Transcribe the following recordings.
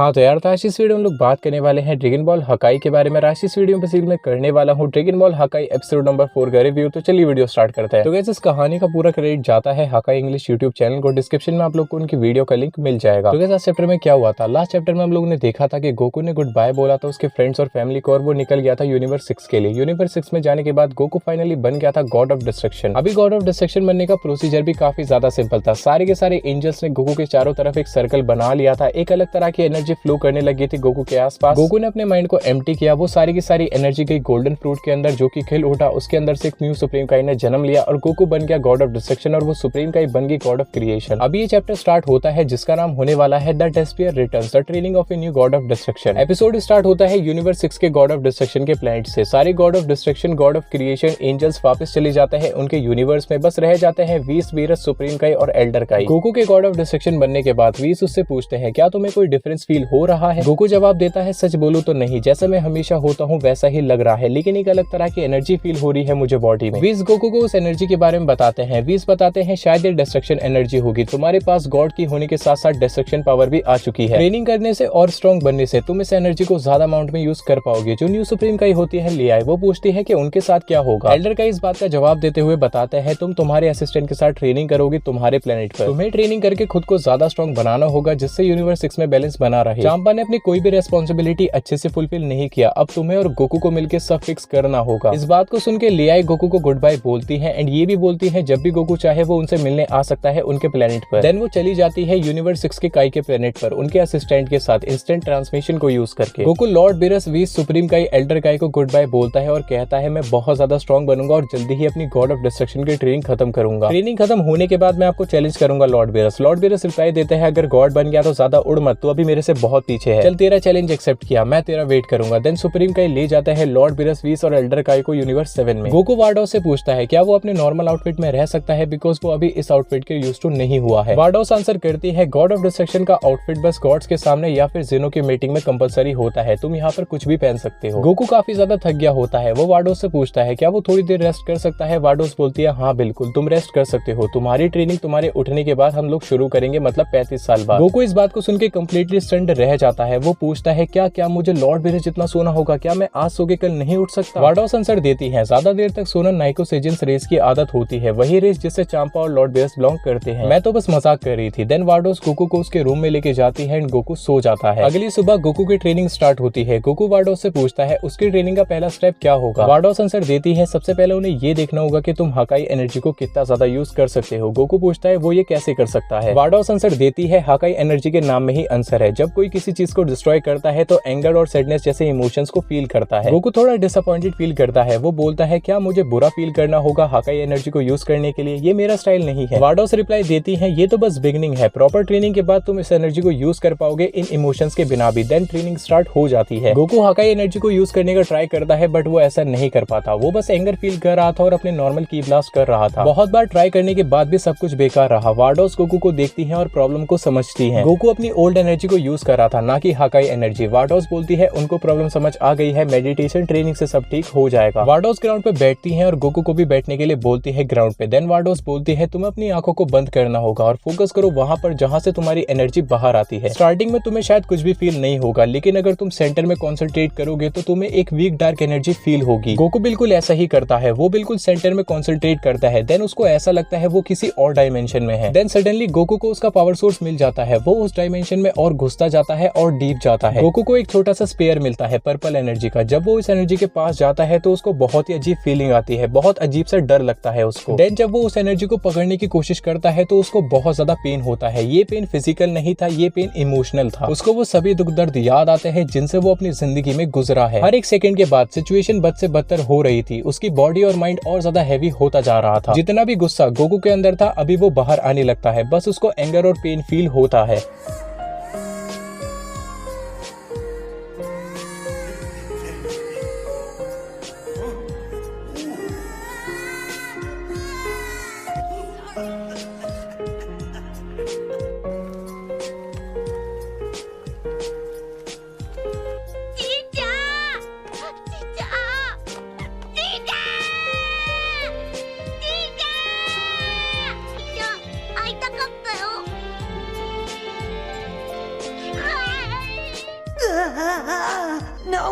हाँ तो यार, तो आज इस वीडियो में लोग बात करने वाले हैं ड्रैगन बॉल हकाई के बारे में। आज इस वीडियो में मैं करने वाला हूँ ड्रैगन बॉल हकाई एपिसोड नंबर 4 का रिव्यू। तो चलिए वीडियो स्टार्ट करते हैं। तो गाइस, इस कहानी का पूरा क्रेडिट जाता है हकाई इंग्लिश यूट्यूब चैनल को। डिस्क्रिप्शन में आप लोग को उनकी वीडियो का लिंक मिल जाएगा। तो गाइस, लास्ट चैप्टर में क्या हुआ था? लास्ट चैप्टर में हम लोग ने देखा था कि गोकू ने गुड बाय बोला था उसके फ्रेंड्स और फैमिली को, और वो निकल गया था यूनिवर्स 6 के लिए। यूनिवर्स 6 में जाने के बाद गोकू फाइनली बन गया था गॉड ऑफ डिस्ट्रक्शन। अभी गॉड ऑफ डिस्ट्रक्शन बनने का प्रोसीजर भी काफी ज्यादा सिंपल था। सारे के सारे एंजल्स ने गोकू के चारों तरफ एक सर्कल बना लिया था। एक अलग तरह की एनर्जी फ्लो करने लगी थी गोकू के आसपास। गोकू ने अपने माइंड को एम्प्टी किया। वो सारी की सारी एनर्जी गई गोल्डन फ्रूट के अंदर, जो कि खिल उठा। उसके अंदर से एक न्यू सुप्रीम काई ने जन्म लिया और गोकू बन गया गॉड ऑफ डिस्ट्रक्शन, और वो सुप्रीम काई बन गई गॉड ऑफ क्रिएशन। अभी ये चैप्टर स्टार्ट होता है जिसका नाम होने वाला है the despair returns, the training of a new god of destruction. Episode start होता है यूनिवर्स 6 के गॉड ऑफ डिस्ट्रक्शन के प्लैनेट से। सारे god of destruction, god of creation, angels वापस चले जाते हैं उनके यूनिवर्स में। बस रह जाते हैं वीस, वीरस, सुप्रीम काई और एल्डर काई। गोकू के गॉड ऑफ डिस्ट्रक्शन बनने के बाद वीस उससे पूछते हैं, क्या तुम्हें कोई डिफरेंस फील हो रहा है? गोकू जवाब देता है, सच बोलूं तो नहीं, जैसा मैं हमेशा होता हूँ वैसा ही लग रहा है, लेकिन एक अलग तरह की एनर्जी फील हो रही है मुझे बॉडी में। वीस गोकू को उस एनर्जी के बारे में बताते हैं। वीस बताते हैं, शायद ये डिस्ट्रक्शन एनर्जी होगी। तुम्हारे पास गॉड की होने के साथ साथ डिस्ट्रक्शन पावर भी आ चुकी है। ट्रेनिंग करने से और स्ट्रॉन्ग बनने से तुम इस एनर्जी को ज्यादा अमाउंट में यूज कर पाओगे। जो न्यू सुप्रीम काई होती है लिया, वो पूछती है कि उनके साथ क्या होगा। एल्डर काई इस बात का जवाब देते हुए बताते हैं, तुम तुम्हारे असिस्टेंट के साथ ट्रेनिंग करोगे तुम्हारे प्लेनेट पर। तुम्हें ट्रेनिंग करके खुद को ज्यादा स्ट्रॉन्ग बनाना होगा, जिससे यूनिवर्स 6 में बैलेंस बना रहे। चांपा ने अपनी कोई भी रेस्पॉन्सिबिलिटी अच्छे से फुलफिल नहीं किया। अब तुम्हें और गोकू को मिलकर सब फिक्स करना होगा। इस बात को सुन के लियाई गोकू को गुड बाय बोलती है, एंड ये भी बोलती है जब भी गोकू चाहे वो उनसे मिलने आ सकता है उनके प्लेनेट पर। देन वो चली जाती है यूनिवर्स 6 के काई के प्लेनेट पर उनके असिस्टेंट के साथ इंस्टेंट ट्रांसमिशन को यूज करके। गोकू लॉर्ड बिरस, वीस, सुप्रीम काई, एल्डर काई को गुड बाय बोलता है और कहता है, मैं बहुत ज्यादा स्ट्रॉन्ग बनूंगा और जल्दी ही अपनी गॉड ऑफ डिस्ट्रक्शन की ट्रेनिंग खत्म करूंगा। ट्रेनिंग खत्म होने के बाद मैं आपको चैलेंज करूंगा लॉर्ड बिरस। लॉर्ड बिरस रिप्लाई देते हैं, अगर गॉड बन गया तो ज्यादा उड़ मत, तू अभी मेरे से बहुत पीछे है। चल, तेरा चैलेंज एक्सेप्ट किया, मैं तेरा वेट करूंगा। देन सुप्रीम काई ले जाता है लॉर्ड बिरस, वीस और एल्डर काई को यूनिवर्स 7 में। गोकू वार्डोस से पूछता है, क्या वो अपने नॉर्मल आउटफिट में रह सकता है, बिकॉज वो अभी इस आउटफिट के यूज टू नहीं हुआ है। वार्डोस आंसर करती है, गॉड ऑफ डिस्ट्रक्शन का आउटफिट बस गॉड्स के सामने या फिर जेनो की मीटिंग में कंपलसरी होता है। तुम यहाँ पर कुछ भी पहन सकते हो। गोकू काफी ज्यादा थक गया होता है। वो वार्डोस से पूछता है, क्या वो थोड़ी देर रेस्ट कर सकता है? वार्डोस बोलती है, हाँ बिल्कुल, तुम रेस्ट कर सकते हो। तुम्हारी ट्रेनिंग तुम्हारे उठने के बाद हम लोग शुरू करेंगे, मतलब 35 साल बाद। गोकू इस बात को सुन के कम्प्लीटली स्टन्ड रह जाता है। वो पूछता है, क्या मुझे लॉर्ड बिरस जितना सोना होगा? क्या मैं आज सो के कल नहीं उठ सकता? वार्डोस आंसर देती है, ज्यादा देर तक सोना नाइको सेजेंस रेस की आदत होती है, वही रेस जिससे चांपा और लॉर्ड बिरस बिलोंग करते हैं। मैं तो बस मजाक कर रही थी। देन वार्डोस गोकू को उसके रूम में लेके जाती है एंड गोकू सो जाता है। अगली सुबह गोकू की ट्रेनिंग स्टार्ट होती है। गोकू वार्डोस से पूछता है, उसकी ट्रेनिंग का पहला स्टेप क्या होगा? वार्डोस आंसर देती है, सबसे पहले उन्हें ये देखना होगा कि तुम हकाई एनर्जी को कितना ज्यादा यूज कर सकते हो। गोकू पूछता है, वो ये कैसे कर सकता है? वार्डोस आंसर देती है, हकाई एनर्जी के नाम में ही आंसर है। जब कोई किसी चीज को डिस्ट्रॉय करता है तो एंगर और सैडनेस जैसे इमोशंस को फील करता है। गोकू थोड़ा डिसअपॉइंटेड फील करता है। वो बोलता है, क्या मुझे बुरा फील करना होगा हकाई एनर्जी को यूज करने के लिए? ये मेरा स्टाइल नहीं है। वार्डोस रिप्लाई देती है, ये तो बस बिगिनिंग है। प्रॉपर ट्रेनिंग के बाद तुम इस एनर्जी को यूज कर पाओगे इन इमोशंस के बिना भी। देन ट्रेनिंग स्टार्ट हो जाती है। गोकू हकाई एनर्जी को यूज करने का ट्राई करता है, बट वो ऐसा नहीं कर पाता। वो बस एंगर फील कर रहा था और अपने नॉर्मल की ब्लास्ट कर रहा था। बहुत बार ट्राई करने के बाद भी सब कुछ बेकार रहा। वार्डोस गोकू को देखती है और प्रॉब्लम को समझती है। गोकू अपनी ओल्ड एनर्जी को यूज कर रहा था, ना कि हकाई एनर्जी। वार्डोस बोलती है, उनको प्रॉब्लम समझ आ गई है, मेडिटेशन ट्रेनिंग से सब ठीक हो जाएगा। वार्डोस ग्राउंड पे बैठती है और गोकू को भी बैठने के लिए बोलती है ग्राउंड पे। देन वार्डोस बोलती है, तुम्हें अपनी आंखों को बंद करना होगा और फोकस करो वहां पर जहां से तुम्हारी एनर्जी बाहर आती है। स्टार्टिंग में तुम्हें शायद कुछ भी फील नहीं होगा, लेकिन अगर तुम सेंटर में कॉन्सेंट्रेट करोगे तो तुम्हें एक वीक डार्क एनर्जी फील होगी। गोकू बिल्कुल ऐसा ही करता है। वो बिल्कुल सेंटर में कॉन्सेंट्रेट करता है। देन उसको ऐसा लगता है वो किसी और डायमेंशन में है। देन सडनली गोकू को उसका पावर सोर्स मिल जाता है। वो उस डायमेंशन में और घुसता जाता है और डीप जाता है। गोकू को एक छोटा सा स्पेयर मिलता है पर्पल एनर्जी का। जब वो इस एनर्जी के पास जाता है तो उसको बहुत ही अजीब फीलिंग आती है, बहुत अजीब सा डर लगता है उसको। देन जब वो उस एनर्जी को पकड़ने की कोशिश करता है तो उसको बहुत ज्यादा पेन होता है। ये पेन फिजिकल नहीं था, ये पेन इमोशनल था। उसको वो सभी दुख दर्द याद आते हैं जिनसे वो अपनी जिंदगी में गुजरा है। हर एक सेकंड के बाद सिचुएशन बद से बदतर हो रही थी। उसकी बॉडी और माइंड और ज्यादा हैवी होता जा रहा था। जितना भी गुस्सा गोकू के अंदर था अभी वो बाहर आने लगता है। बस उसको एंगर और पेन फील होता है।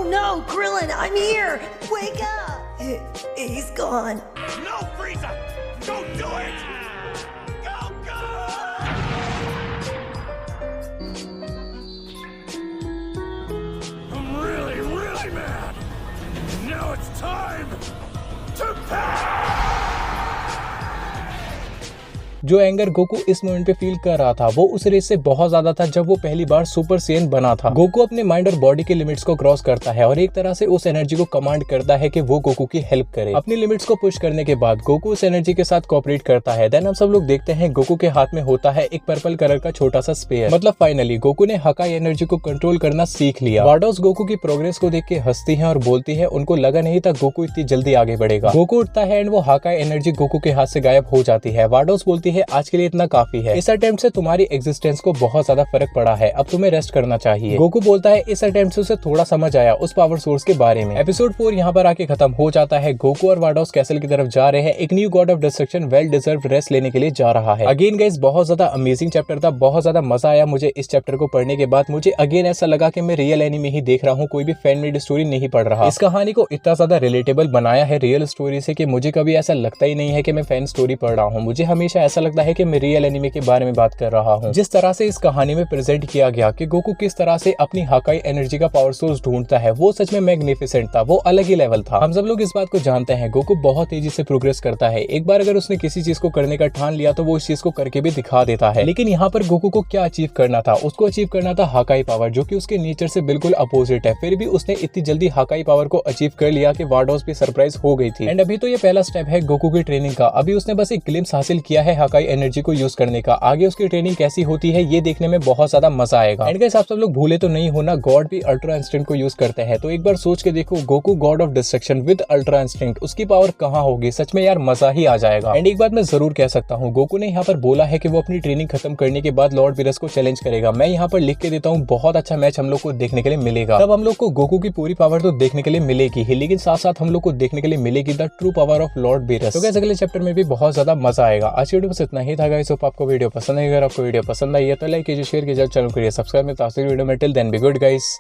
Oh no, Krillin, I'm here! Wake up! He's gone. No, Frieza! Don't do it! Go! I'm really mad. Now it's time to pass! जो एंगर गोकू इस मोमेंट पे फील कर रहा था वो उस रेस से बहुत ज्यादा था जब वो पहली बार सुपर सेन बना था। गोकू अपने माइंड और बॉडी के लिमिट्स को क्रॉस करता है और एक तरह से उस एनर्जी को कमांड करता है कि वो गोकू की हेल्प करे। अपनी लिमिट्स को पुश करने के बाद गोकू उस एनर्जी के साथ कोऑपरेट करता है। देन हम सब लोग देखते हैं गोकू के हाथ में होता है एक पर्पल कलर का छोटा सा स्पेयर। मतलब फाइनली गोकू ने हकाई एनर्जी को कंट्रोल करना सीख लिया। वार्डोस गोकू की प्रोग्रेस को देख के हंसती है और बोलती है उनको लगा नहीं था गोकू इतनी जल्दी आगे बढ़ेगा। गोकू उठता है एंड वो हकाई एनर्जी गोकू के हाथ से गायब हो जाती है। वार्डोस बोलती है आज के लिए इतना काफी है, इस अटेम्प्ट से तुम्हारी एग्जिस्टेंस को बहुत ज्यादा फर्क पड़ा है, अब तुम्हें रेस्ट करना चाहिए। गोकू बोलता है इस अटेम्प्ट से उसे थोड़ा समझ आया उस पावर सोर्स के बारे में। एपिसोड 4 यहाँ पर आके खत्म हो जाता है। गोकू और वार्डोस कैसल की तरफ जा रहे हैं। एक new god of destruction well deserve rest लेने के लिए जा रहा है। अगेन गाइस बहुत ज्यादा अमेजिंग चैप्टर था, बहुत ज्यादा मजा आया मुझे इस चैप्टर को पढ़ने के बाद। मुझे अगेन ऐसा लगा कि मैं रियल एनिमे ही देख रहा हूँ, कोई भी फैन मेड स्टोरी नहीं पढ़ रहा। इस कहानी को इतना ज्यादा रिलेटेबल बनाया है रियल स्टोरी से कि मुझे कभी ऐसा लगता ही नहीं है कि मैं फैन स्टोरी पढ़ रहा हूँ। मुझे हमेशा ऐसा लगता है कि मैं रियल एनिमे के बारे में बात कर रहा हूँ। जिस तरह से इस कहानी में प्रेजेंट किया गया कि गोकू किस तरह से अपनी हकाई एनर्जी का पावर सोर्स ढूंढता है वो सच में मैग्निफिसेंट था, वो अलग ही लेवल था। हम सब लोग इस बात को जानते हैं गोकू बहुत तेजी से प्रोग्रेस करता है। एक बार अगर उसने किसी चीज को करने का ठान लिया तो वो इस चीज को करके भी दिखा देता है। लेकिन यहाँ पर गोकू को क्या अचीव करना था? उसको अचीव करना था हकाई पावर, जो कि उसके नेचर से बिल्कुल अपोजिट है। फिर भी उसने इतनी जल्दी हकाई पावर को अचीव कर लिया कि वार्डोस भी सरप्राइज हो गई थी। एंड अभी तो ये पहला स्टेप है गोकू की ट्रेनिंग का। अभी उसने बस एक ग्लिम्स हासिल किया है हकाई एनर्जी को यूज करने का। आगे उसकी ट्रेनिंग कैसी होती है ये देखने में बहुत ज्यादा मजा आएगा। एंड गाइस आप सब लोग भूले तो नहीं होना गॉड भी अल्ट्रा इंस्टिंक्ट को यूज करते हैं, तो एक बार सोच के देखो Goku God of destruction with ultra instinct, उसकी पावर कहाँ होगी? सच में यार मजा ही आ जाएगा। एंड एक बात मैं जरूर कह सकता हूँ, गोकू ने यहाँ पर बोला है कि वो अपनी ट्रेनिंग खत्म करने के बाद लॉर्ड वीरस को चैलेंज करेगा। मैं यहाँ पर लिख के देता हूँ बहुत अच्छा मैच हम लोग को देखने के लिए मिलेगा। तब हम लोग को गोकू की पूरी पावर तो देखने के लिए मिलेगी ही, लेकिन साथ साथ हम लोग को देखने के लिए मिलेगी the true power of Lord Beerus. तो गाइस अगले चैप्टर में भी बहुत ज्यादा मजा आएगा। आज वीडियो बस इतना ही था गाइस। होप आपको वीडियो पसंद है। अगर आपको वीडियो पसंद आई है तो लाइक कीजिए, शेयर कीजिए, चैनल को सब्सक्राइब में। वीडियो में till then be good guys.